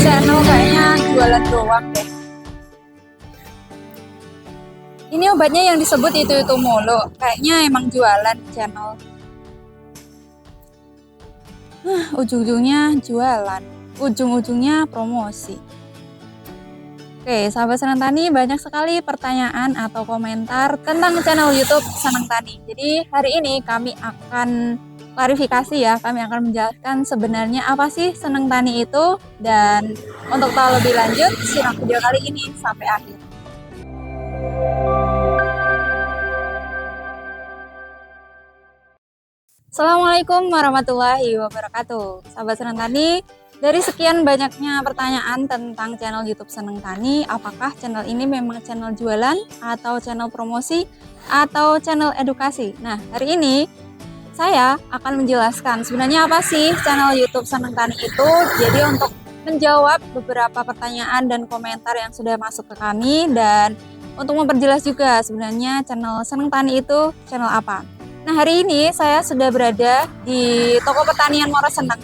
channel kayaknya jualan doang deh. Ini obatnya yang disebut itu mulu. Kayaknya emang jualan channel. Ujung-ujungnya jualan, ujung-ujungnya promosi. Oke, sahabat Senang Tani, banyak sekali pertanyaan atau komentar tentang channel YouTube Senang Tani. Jadi hari ini kami akan klarifikasi ya, kami akan menjelaskan sebenarnya apa sih Senang Tani itu. Dan untuk tahu lebih lanjut, simak video kali ini sampai akhir. Assalamualaikum warahmatullahi wabarakatuh. Sahabat Senang Tani, dari sekian banyaknya pertanyaan tentang channel YouTube Senang Tani, apakah channel ini memang channel jualan atau channel promosi atau channel edukasi? Nah, hari ini saya akan menjelaskan sebenarnya apa sih channel YouTube Senang Tani itu. Jadi untuk menjawab beberapa pertanyaan dan komentar yang sudah masuk ke kami, dan untuk memperjelas juga sebenarnya channel Senang Tani itu channel apa. Nah, hari ini saya sudah berada di Toko Pertanian Muara Senang.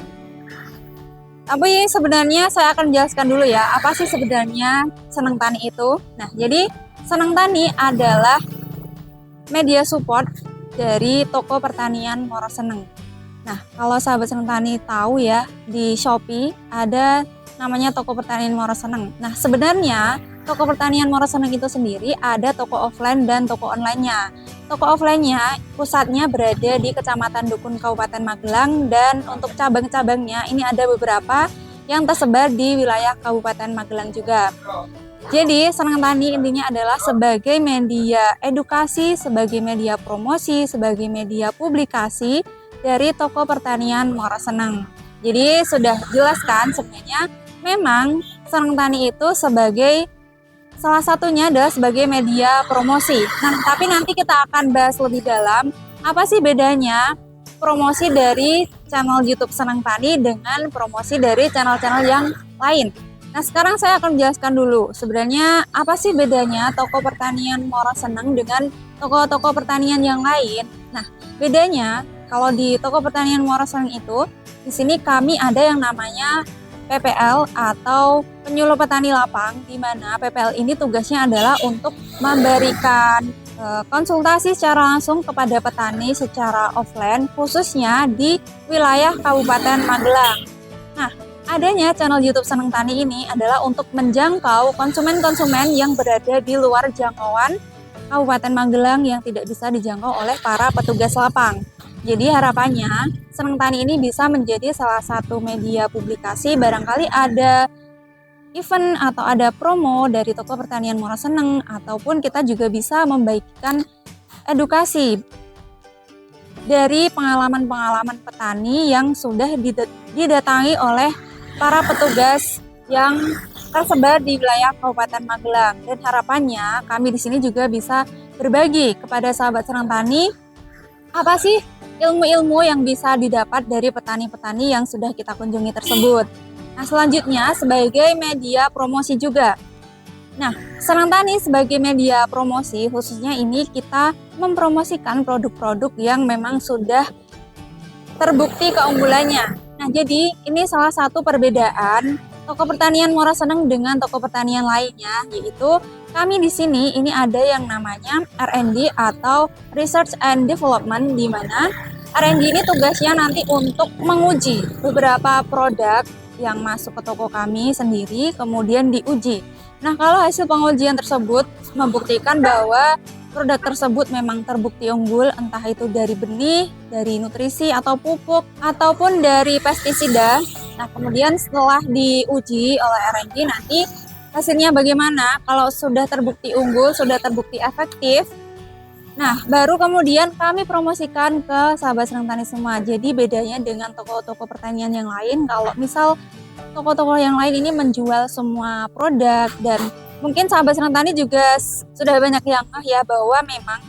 Tapi sebenarnya saya akan jelaskan dulu ya, apa sih sebenarnya Senang Tani itu. Nah, jadi Senang Tani adalah media support dari Toko Pertanian Muara Senang. Nah, kalau sahabat Senang Tani tahu ya, di Shopee ada namanya Toko Pertanian Muara Senang. Nah, sebenarnya Toko Pertanian Muara Senang itu sendiri ada toko offline dan toko online-nya. Toko offline-nya pusatnya berada di Kecamatan Dukun, Kabupaten Magelang, dan untuk cabang-cabangnya ini ada beberapa yang tersebar di wilayah Kabupaten Magelang juga. Jadi Senang Tani intinya adalah sebagai media edukasi, sebagai media promosi, sebagai media publikasi dari Toko Pertanian Muara Senang. Jadi sudah jelaskan sebenarnya memang Senang Tani itu sebagai salah satunya adalah sebagai media promosi. Nah, tapi nanti kita akan bahas lebih dalam apa sih bedanya promosi dari channel YouTube Senang Tani dengan promosi dari channel-channel yang lain. Nah, sekarang saya akan menjelaskan dulu sebenarnya apa sih bedanya Toko Pertanian Muara Senang dengan toko-toko pertanian yang lain. Nah, bedanya kalau di Toko Pertanian Muara Senang itu, di sini kami ada yang namanya PPL atau penyuluh petani lapang, di mana PPL ini tugasnya adalah untuk memberikan konsultasi secara langsung kepada petani secara offline, khususnya di wilayah Kabupaten Magelang. Nah, adanya channel YouTube Senang Tani ini adalah untuk menjangkau konsumen-konsumen yang berada di luar jangkauan Kabupaten Magelang yang tidak bisa dijangkau oleh para petugas lapang. Jadi harapannya Senang Tani ini bisa menjadi salah satu media publikasi, barangkali ada event atau ada promo dari Toko Pertanian Muara Senang, ataupun kita juga bisa membagikan edukasi dari pengalaman-pengalaman petani yang sudah didatangi oleh para petugas yang tersebar di wilayah Kabupaten Magelang. Dan harapannya kami di sini juga bisa berbagi kepada sahabat Senang Tani apa sih ilmu-ilmu yang bisa didapat dari petani-petani yang sudah kita kunjungi tersebut. Nah, selanjutnya sebagai media promosi juga. Nah, Senang Tani sebagai media promosi khususnya ini kita mempromosikan produk-produk yang memang sudah terbukti keunggulannya. Nah, jadi ini salah satu perbedaan Toko Pertanian Muara Senang dengan toko pertanian lainnya, yaitu kami di sini ini ada yang namanya R&D atau Research and Development, di mana R&D ini tugasnya nanti untuk menguji beberapa produk yang masuk ke toko kami sendiri, kemudian diuji. Nah, kalau hasil pengujian tersebut membuktikan bahwa produk tersebut memang terbukti unggul, entah itu dari benih, dari nutrisi atau pupuk, ataupun dari pestisida. Nah, kemudian setelah diuji oleh R&D nanti hasilnya bagaimana? Kalau sudah terbukti unggul, sudah terbukti efektif, nah baru kemudian kami promosikan ke sahabat Senang Tani semua. Jadi bedanya dengan toko-toko pertanian yang lain, kalau misal toko-toko yang lain ini menjual semua produk, dan mungkin sahabat Senang Tani juga sudah banyak yang ya bahwa memang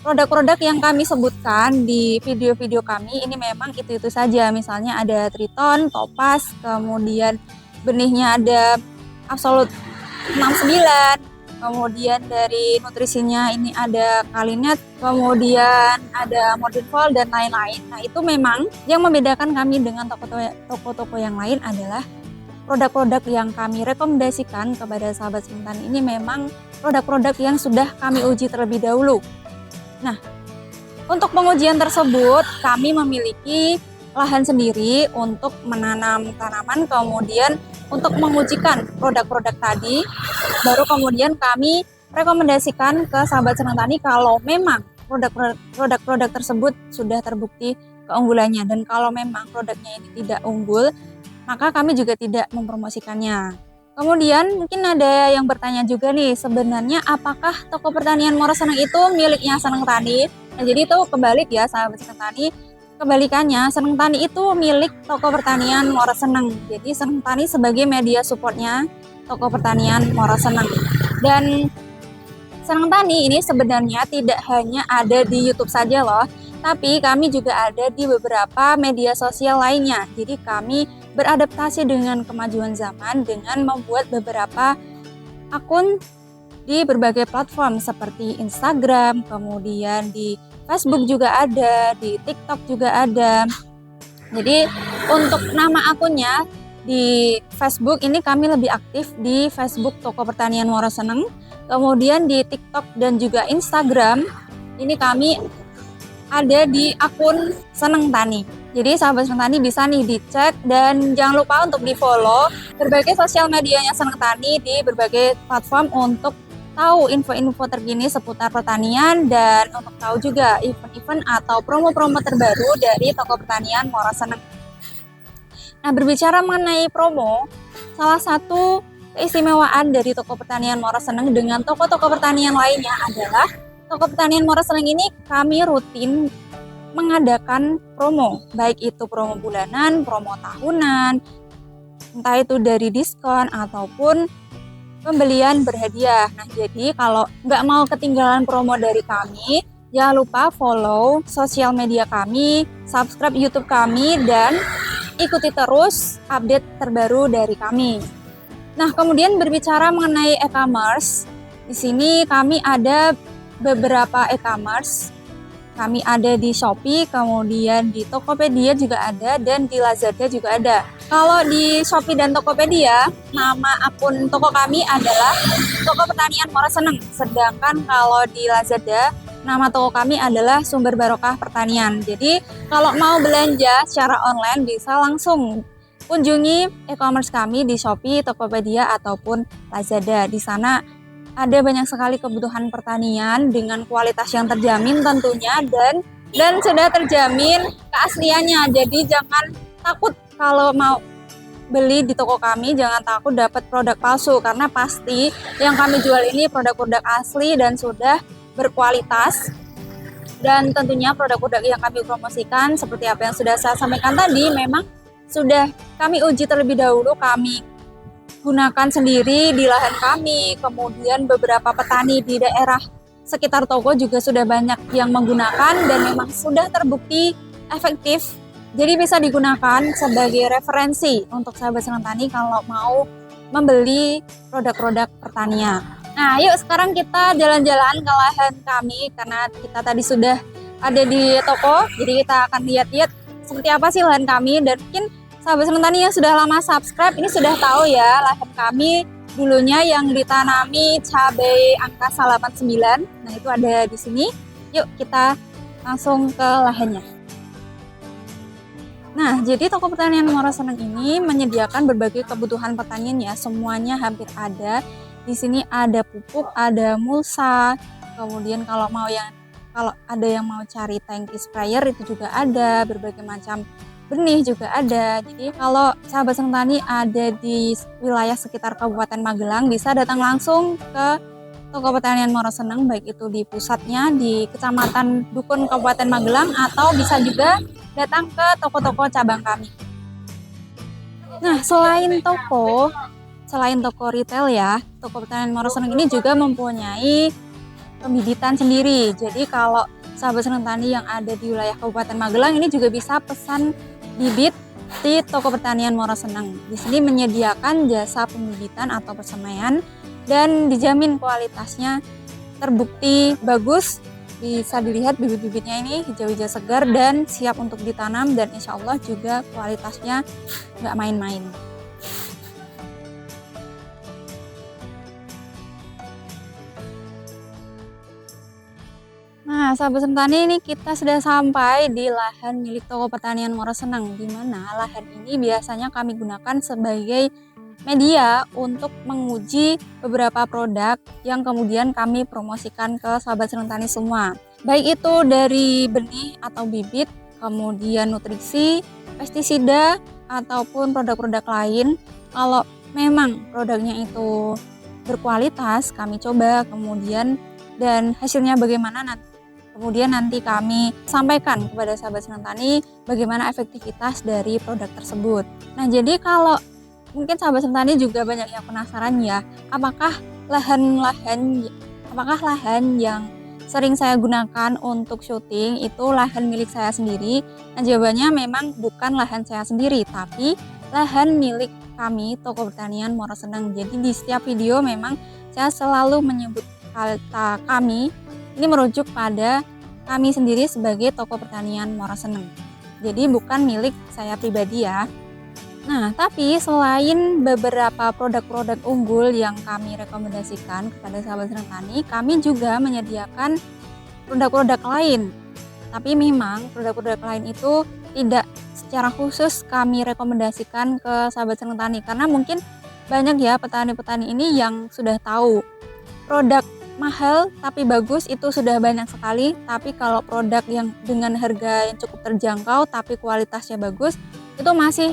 produk-produk yang kami sebutkan di video-video kami ini memang itu-itu saja. Misalnya ada Triton, Topaz, kemudian benihnya ada Absolut 69, kemudian dari nutrisinya ini ada Kalinet, kemudian ada Modern Fall dan lain-lain. Nah, itu memang yang membedakan kami dengan toko-toko yang lain adalah produk-produk yang kami rekomendasikan kepada sahabat Seneng Tani ini memang produk-produk yang sudah kami uji terlebih dahulu. Nah, untuk pengujian tersebut kami memiliki lahan sendiri untuk menanam tanaman, kemudian untuk mengujikan produk-produk tadi, baru kemudian kami rekomendasikan ke sahabat Seneng Tani kalau memang produk-produk tersebut sudah terbukti keunggulannya, dan kalau memang produknya ini tidak unggul, maka kami juga tidak mempromosikannya. Kemudian mungkin ada yang bertanya juga nih, sebenarnya apakah toko pertanian Muara Seneng itu miliknya Seneng Tani? Nah, jadi itu kebalik ya sahabat Seneng Tani. Kebalikannya, Seneng Tani itu milik toko pertanian Muara Seneng. Jadi Seneng Tani sebagai media supportnya toko pertanian Muara Seneng. Dan Seneng Tani ini sebenarnya tidak hanya ada di YouTube saja loh, tapi kami juga ada di beberapa media sosial lainnya. Jadi kami beradaptasi dengan kemajuan zaman dengan membuat beberapa akun di berbagai platform seperti Instagram, kemudian di Facebook juga ada, di TikTok juga ada. Jadi untuk nama akunnya di Facebook ini kami lebih aktif di Facebook Toko Pertanian Muara Seneng. Kemudian di TikTok dan juga Instagram ini kami ada di akun Seneng Tani. Jadi sahabat Seneng Tani bisa nih dicek, dan jangan lupa untuk di follow berbagai sosial medianya Seneng Tani di berbagai platform untuk tahu info-info terkini seputar pertanian, dan untuk tahu juga event-event atau promo-promo terbaru dari Toko Pertanian Muara Seneng. Nah, berbicara mengenai promo, salah satu keistimewaan dari Toko Pertanian Muara Seneng dengan toko-toko pertanian lainnya adalah Toko Pertanian Muara Seneng ini kami rutin mengadakan promo, baik itu promo bulanan, promo tahunan, entah itu dari diskon ataupun pembelian berhadiah. Nah, jadi kalau nggak mau ketinggalan promo dari kami, jangan lupa follow sosial media kami, subscribe YouTube kami, dan ikuti terus update terbaru dari kami. Nah, kemudian berbicara mengenai e-commerce, di sini kami ada beberapa e-commerce. Kami ada di Shopee, kemudian di Tokopedia juga ada, dan di Lazada juga ada. Kalau di Shopee dan Tokopedia, nama akun toko kami adalah Toko Pertanian Muara Seneng. Sedangkan kalau di Lazada, nama toko kami adalah Sumber Barokah Pertanian. Jadi kalau mau belanja secara online bisa langsung kunjungi e-commerce kami di Shopee, Tokopedia, ataupun Lazada. Di sana ada banyak sekali kebutuhan pertanian dengan kualitas yang terjamin tentunya, dan sudah terjamin keasliannya. Jadi jangan takut kalau mau beli di toko kami, jangan takut dapat produk palsu, karena pasti yang kami jual ini produk-produk asli dan sudah berkualitas. Dan tentunya produk-produk yang kami promosikan seperti apa yang sudah saya sampaikan tadi memang sudah kami uji terlebih dahulu, kami gunakan sendiri di lahan kami, kemudian beberapa petani di daerah sekitar toko juga sudah banyak yang menggunakan dan memang sudah terbukti efektif. Jadi bisa digunakan sebagai referensi untuk sahabat Seneng Tani kalau mau membeli produk-produk pertanian. Nah, yuk sekarang kita jalan-jalan ke lahan kami, karena kita tadi sudah ada di toko, jadi kita akan lihat-lihat seperti apa sih lahan kami. Dan mungkin sahabat Seneng Tani yang sudah lama subscribe ini sudah tahu ya, lahan kami dulunya yang ditanami cabai angkasa 89. Nah, itu ada di sini. Yuk kita langsung ke lahannya. Nah, jadi Toko Pertanian Muara Seneng ini menyediakan berbagai kebutuhan pertanian ya, semuanya hampir ada. Di sini ada pupuk, ada mulsa, kemudian kalau ada yang mau cari tangki sprayer itu juga ada, berbagai macam benih juga ada. Jadi kalau sahabat Seneng Tani ada di wilayah sekitar Kabupaten Magelang, bisa datang langsung ke Toko Pertanian Muara Seneng, baik itu di pusatnya di Kecamatan Dukun Kabupaten Magelang, atau bisa juga datang ke toko-toko cabang kami. Nah, selain toko retail ya, Toko Pertanian Muara Seneng ini juga mempunyai pembibitan sendiri. Jadi kalau sahabat Seneng Tani yang ada di wilayah Kabupaten Magelang ini juga bisa pesan bibit di Toko Pertanian Muara Seneng. Di sini menyediakan jasa pembibitan atau persemaian dan dijamin kualitasnya terbukti bagus. Bisa dilihat bibit-bibitnya ini hijau-hijau segar dan siap untuk ditanam, dan insya Allah juga kualitasnya nggak main-main. Nah, sahabat Seneng Tani, ini kita sudah sampai di lahan milik Toko Pertanian Muara Seneng, di mana lahan ini biasanya kami gunakan sebagai media untuk menguji beberapa produk yang kemudian kami promosikan ke sahabat Seneng Tani semua. Baik itu dari benih atau bibit, kemudian nutrisi, pestisida, ataupun produk-produk lain. Kalau memang produknya itu berkualitas, kami coba kemudian dan hasilnya bagaimana kemudian nanti kami sampaikan kepada sahabat Seneng Tani bagaimana efektivitas dari produk tersebut. Nah, jadi kalau mungkin sahabat Seneng Tani juga banyak yang penasaran ya, apakah lahan yang sering saya gunakan untuk syuting itu lahan milik saya sendiri? Nah, jawabannya memang bukan lahan saya sendiri, tapi lahan milik kami, Toko Pertanian Muara Seneng. Jadi di setiap video memang saya selalu menyebut kata kami. Ini merujuk pada kami sendiri sebagai Toko Pertanian Muara Seneng. Jadi bukan milik saya pribadi ya. Nah, tapi selain beberapa produk-produk unggul yang kami rekomendasikan kepada sahabat Seneng Tani, kami juga menyediakan produk-produk lain. Tapi memang produk-produk lain itu tidak secara khusus kami rekomendasikan ke sahabat Seneng Tani, karena mungkin banyak ya petani-petani ini yang sudah tahu produk mahal tapi bagus itu sudah banyak sekali, tapi kalau produk yang dengan harga yang cukup terjangkau tapi kualitasnya bagus itu masih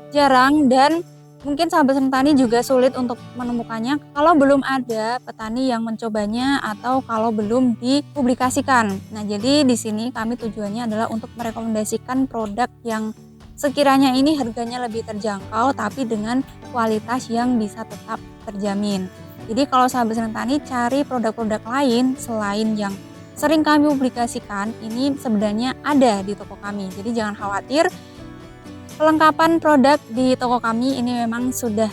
jarang, dan mungkin sahabat Seneng Tani juga sulit untuk menemukannya kalau belum ada petani yang mencobanya atau kalau belum dipublikasikan. Nah, jadi di sini kami tujuannya adalah untuk merekomendasikan produk yang sekiranya ini harganya lebih terjangkau tapi dengan kualitas yang bisa tetap terjamin. Jadi kalau sahabat Seneng Tani cari produk-produk lain selain yang sering kami publikasikan, ini sebenarnya ada di toko kami. Jadi jangan khawatir, kelengkapan produk di toko kami ini memang sudah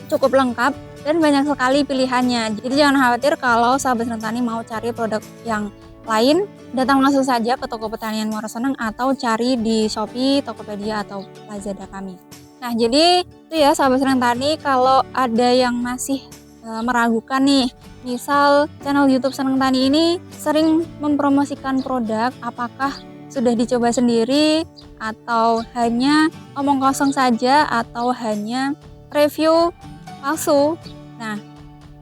cukup lengkap dan banyak sekali pilihannya. Jadi jangan khawatir kalau sahabat Seneng Tani mau cari produk yang lain, datang langsung saja ke Toko Pertanian Muara Seneng atau cari di Shopee, Tokopedia, atau Lazada kami. Nah, jadi itu ya sahabat Seneng Tani, kalau ada yang masih meragukan nih, misal channel YouTube Seneng Tani ini sering mempromosikan produk, apakah sudah dicoba sendiri atau hanya omong kosong saja atau hanya review palsu. Nah,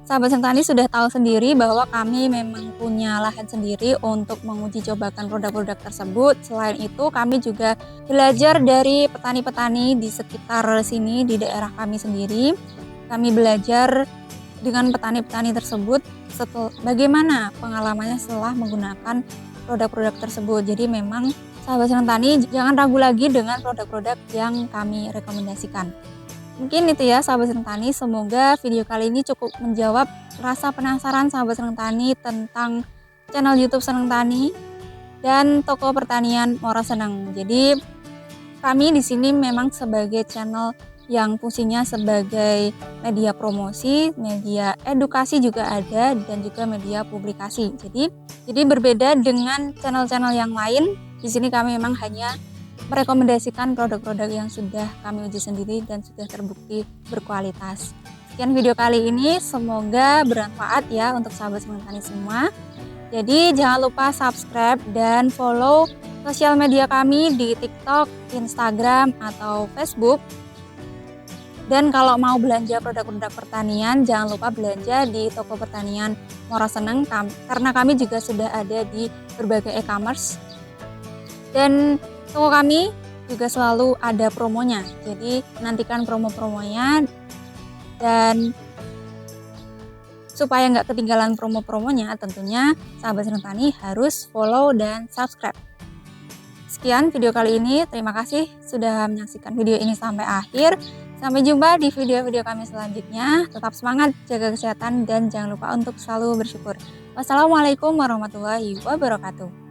sahabat Seneng Tani sudah tahu sendiri bahwa kami memang punya lahan sendiri untuk menguji cobakan produk-produk tersebut. Selain itu, kami juga belajar dari petani-petani di sekitar sini, di daerah kami sendiri. Kami belajar dengan petani-petani tersebut bagaimana pengalamannya setelah menggunakan produk-produk tersebut. Jadi memang sahabat Seneng Tani jangan ragu lagi dengan produk-produk yang kami rekomendasikan. Mungkin itu ya sahabat Seneng Tani, semoga video kali ini cukup menjawab rasa penasaran sahabat Seneng Tani tentang channel YouTube Seneng Tani dan Toko Pertanian Muara Seneng. Jadi kami di sini memang sebagai channel yang fungsinya sebagai media promosi, media edukasi juga ada, dan juga media publikasi. Jadi berbeda dengan channel-channel yang lain. Di sini kami memang hanya merekomendasikan produk-produk yang sudah kami uji sendiri dan sudah terbukti berkualitas. Sekian video kali ini, semoga bermanfaat ya untuk sahabat Seneng Tani semua. Jadi jangan lupa subscribe dan follow sosial media kami di TikTok, Instagram, atau Facebook. Dan kalau mau belanja produk-produk pertanian, jangan lupa belanja di Toko Pertanian Muara Seneng, karena kami juga sudah ada di berbagai e-commerce. Dan toko kami juga selalu ada promonya, jadi nantikan promo-promonya. Dan supaya nggak ketinggalan promo-promonya, tentunya sahabat Seneng Tani harus follow dan subscribe. Sekian video kali ini, terima kasih sudah menyaksikan video ini sampai akhir. Sampai jumpa di video-video kami selanjutnya. Tetap semangat, jaga kesehatan, dan jangan lupa untuk selalu bersyukur. Wassalamualaikum warahmatullahi wabarakatuh.